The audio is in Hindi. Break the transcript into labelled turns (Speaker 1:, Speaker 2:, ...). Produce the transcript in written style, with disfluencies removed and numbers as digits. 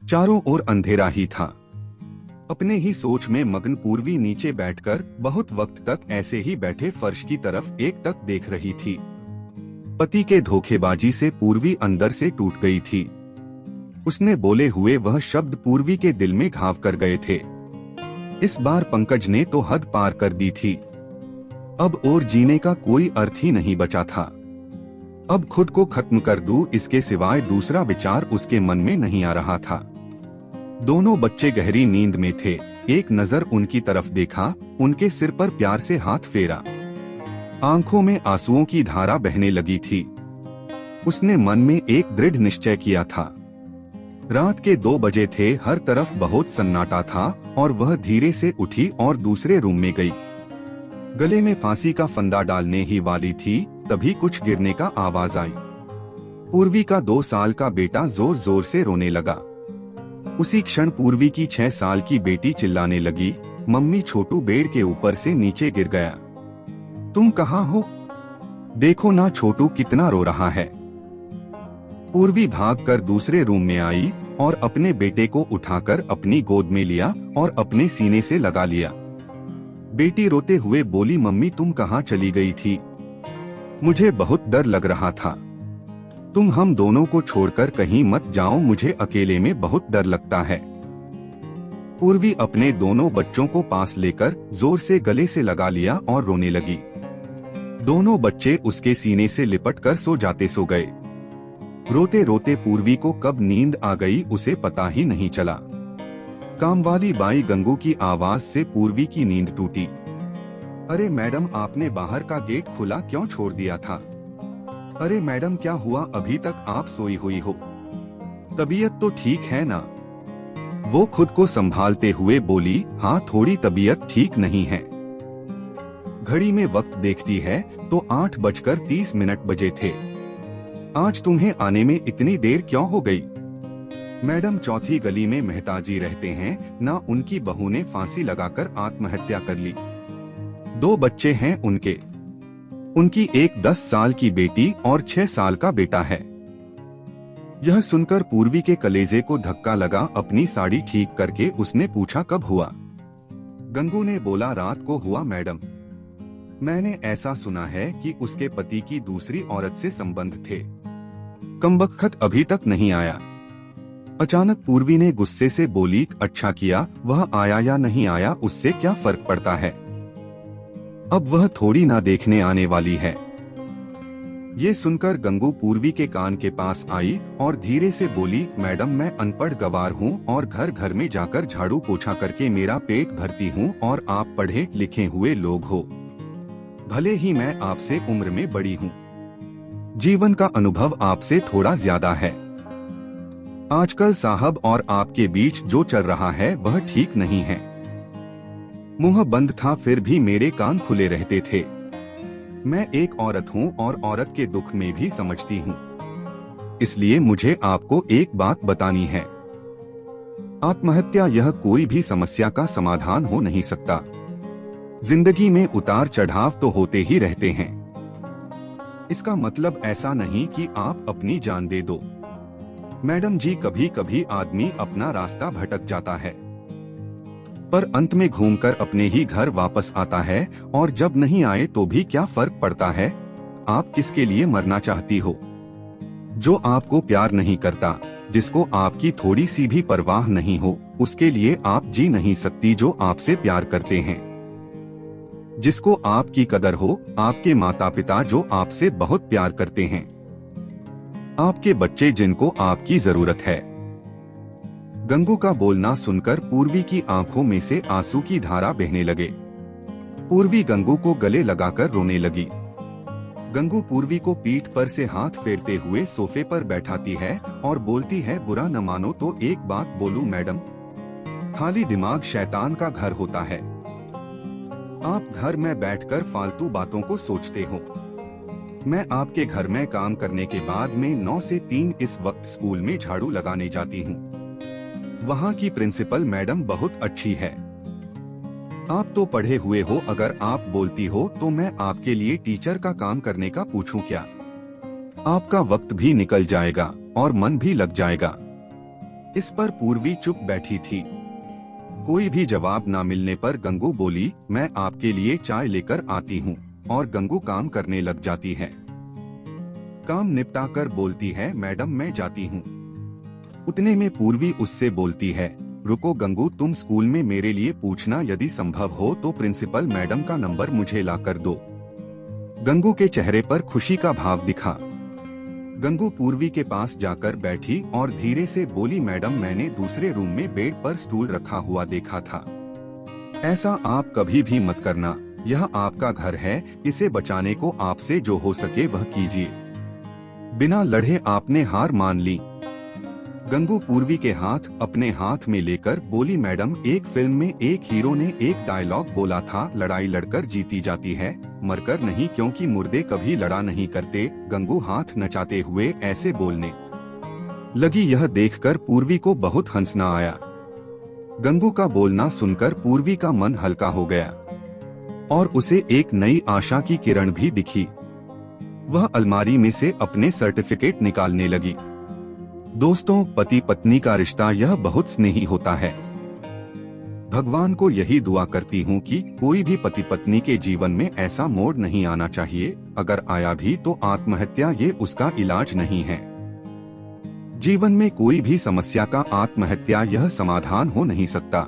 Speaker 1: चारों ओर अंधेरा ही था। अपने ही सोच में मग्न पूर्वी नीचे बैठकर बहुत वक्त तक ऐसे ही बैठे फर्श की तरफ एकटक देख रही थी। पति के धोखेबाजी से पूर्वी अंदर से टूट गई थी। उसने बोले हुए वह शब्द पूर्वी के दिल में घाव कर गए थे। इस बार पंकज ने तो हद पार कर दी थी। अब और जीने का कोई अर्थ ही नहीं बचा था। अब खुद को खत्म कर दूं, इसके सिवाय दूसरा विचार उसके मन में नहीं आ रहा था। दोनों बच्चे गहरी नींद में थे। एक नजर उनकी तरफ देखा, उनके सिर पर प्यार से हाथ फेरा। आंखों में आंसुओं की धारा बहने लगी थी। उसने मन में एक दृढ़ निश्चय किया था। रात के 2 बजे थे, हर तरफ बहुत सन्नाटा था और वह धीरे से उठी और दूसरे रूम में गई। गले में फांसी का फंदा डालने ही वाली थी, तभी कुछ गिरने का आवाज आई। पूर्वी का 2 साल का बेटा जोर जोर से रोने लगा। उसी क्षण पूर्वी की 6 साल की बेटी चिल्लाने लगी, मम्मी छोटू बेड के ऊपर से नीचे गिर गया। तुम कहाँ हो? देखो ना छोटू कितना रो रहा है। पूर्वी भागकर दूसरे रूम में आई और अपने बेटे को उठाकर अपनी गोद में लिया और अपने सीने से लगा लिया। बेटी रोते हुए बोली, मम्मी तुम कहाँ चली गई थी? मुझे बहुत डर लग रहा था। तुम हम दोनों को छोड़कर कहीं मत जाओ, मुझे अकेले में बहुत डर लगता है। पूर्वी अपने दोनों बच्चों को पास लेकर जोर से गले से लगा लिया और रोने लगी। दोनों बच्चे उसके सीने से लिपटकर सो गए। रोते रोते पूर्वी को कब नींद आ गई उसे पता ही नहीं चला। कामवाली बाई गंगू की आवाज से पूर्वी की नींद टूटी। अरे मैडम, आपने बाहर का गेट खुला क्यों छोड़ दिया था? अरे मैडम क्या हुआ, अभी तक आप सोई हुई हो? तबीयत तो ठीक है ना? वो खुद को संभालते हुए बोली, हाँ थोड़ी तबीयत ठीक नहीं है। घड़ी में वक्त देखती है तो 8:30 बजे थे। आज तुम्हें आने में इतनी देर क्यों हो गई? मैडम चौथी गली में मेहताजी रहते हैं ना, उनकी बहू ने फांसी लगाकर आत्महत्या कर ली। 2 बच्चे हैं उनकी एक 10 साल की बेटी और 6 साल का बेटा है। यह सुनकर पूर्वी के कलेजे को धक्का लगा। अपनी साड़ी ठीक करके उसने पूछा, कब हुआ? गंगू ने बोला, रात को हुआ मैडम। मैंने ऐसा सुना है कि उसके पति की दूसरी औरत से संबंध थे। कमबख्त अभी तक नहीं आया। अचानक पूर्वी ने गुस्से से बोली, अच्छा किया, वह आया या नहीं आया उससे क्या फर्क पड़ता है? अब वह थोड़ी ना देखने आने वाली है। ये सुनकर गंगू पूर्वी के कान के पास आई और धीरे से बोली, मैडम मैं अनपढ़ गवार हूँ और घर घर में जाकर झाड़ू पोछा करके मेरा पेट भरती हूँ और आप पढ़े लिखे हुए लोग हो। भले ही मैं आपसे उम्र में बड़ी हूँ, जीवन का अनुभव आपसे थोड़ा ज्यादा है। आजकल साहब और आपके बीच जो चल रहा है वह ठीक नहीं है। मुंह बंद था फिर भी मेरे कान खुले रहते थे। मैं एक औरत हूँ और औरत के दुख में भी समझती हूँ, इसलिए मुझे आपको एक बात बतानी है। आत्महत्या यह कोई भी समस्या का समाधान हो नहीं सकता। जिंदगी में उतार चढ़ाव तो होते ही रहते हैं। इसका मतलब ऐसा नहीं कि आप अपनी जान दे दो। मैडम जी, कभी कभी आदमी अपना रास्ता भटक जाता है पर अंत में घूमकर अपने ही घर वापस आता है, और जब नहीं आए तो भी क्या फर्क पड़ता है? आप किसके लिए मरना चाहती हो? जो आपको प्यार नहीं करता, जिसको आपकी थोड़ी सी भी परवाह नहीं हो, उसके लिए आप जी नहीं सकती जो आपसे प्यार करते हैं। जिसको आपकी कदर हो, आपके माता पिता जो आपसे बहुत प्यार करते हैं, आपके बच्चे जिनको आपकी जरूरत है। गंगू का बोलना सुनकर पूर्वी की आंखों में से आंसू की धारा बहने लगे। पूर्वी गंगू को गले लगाकर रोने लगी। गंगू पूर्वी को पीठ पर से हाथ फेरते हुए सोफे पर बैठाती है और बोलती है, बुरा न मानो तो एक बात बोलूं मैडम, खाली दिमाग शैतान का घर होता है। आप घर में बैठकर फालतू बातों को सोचते हो। मैं आपके घर में काम करने के बाद में 9 से 3 इस वक्त स्कूल में झाड़ू लगाने जाती हूँ। वहाँ की प्रिंसिपल मैडम बहुत अच्छी है। आप तो पढ़े हुए हो, अगर आप बोलती हो तो मैं आपके लिए टीचर का काम करने का पूछूं क्या? आपका वक्त भी निकल जाएगा और मन भी लग जाएगा। इस पर पूर्वी चुप बैठी थी। कोई भी जवाब ना मिलने पर गंगू बोली, मैं आपके लिए चाय लेकर आती हूँ, और गंगू काम करने लग जाती है। काम निपटाकर बोलती है, मैडम मैं जाती हूँ। उतने में पूर्वी उससे बोलती है, रुको गंगू, तुम स्कूल में मेरे लिए पूछना, यदि संभव हो तो प्रिंसिपल मैडम का नंबर मुझे लाकर दो। गंगू के चेहरे पर खुशी का भाव दिखा। गंगू पूर्वी के पास जाकर बैठी और धीरे से बोली, मैडम मैंने दूसरे रूम में बेड पर स्टूल रखा हुआ देखा था। ऐसा आप कभी भी मत करना, यह आपका घर है, इसे बचाने को आपसे जो हो सके वह कीजिए। बिना लड़े आपने हार मान ली। गंगू पूर्वी के हाथ अपने हाथ में लेकर बोली, मैडम एक फिल्म में एक हीरो ने एक डायलॉग बोला था, लड़ाई लड़कर जीती जाती है, मरकर नहीं, क्योंकि मुर्दे कभी लड़ा नहीं करते। गंगू हाथ नचाते हुए ऐसे बोलने लगी। यह देखकर पूर्वी को बहुत हंसना आया। गंगू का बोलना सुनकर पूर्वी का मन हल्का हो गया और उसे एक नई आशा की किरण भी दिखी। वह अलमारी में से अपने सर्टिफिकेट निकालने लगी। दोस्तों, पति पत्नी का रिश्ता यह बहुत स्नेही होता है। भगवान को यही दुआ करती हूँ कि कोई भी पति पत्नी के जीवन में ऐसा मोड़ नहीं आना चाहिए। अगर आया भी तो आत्महत्या ये उसका इलाज नहीं है। जीवन में कोई भी समस्या का आत्महत्या यह समाधान हो नहीं सकता।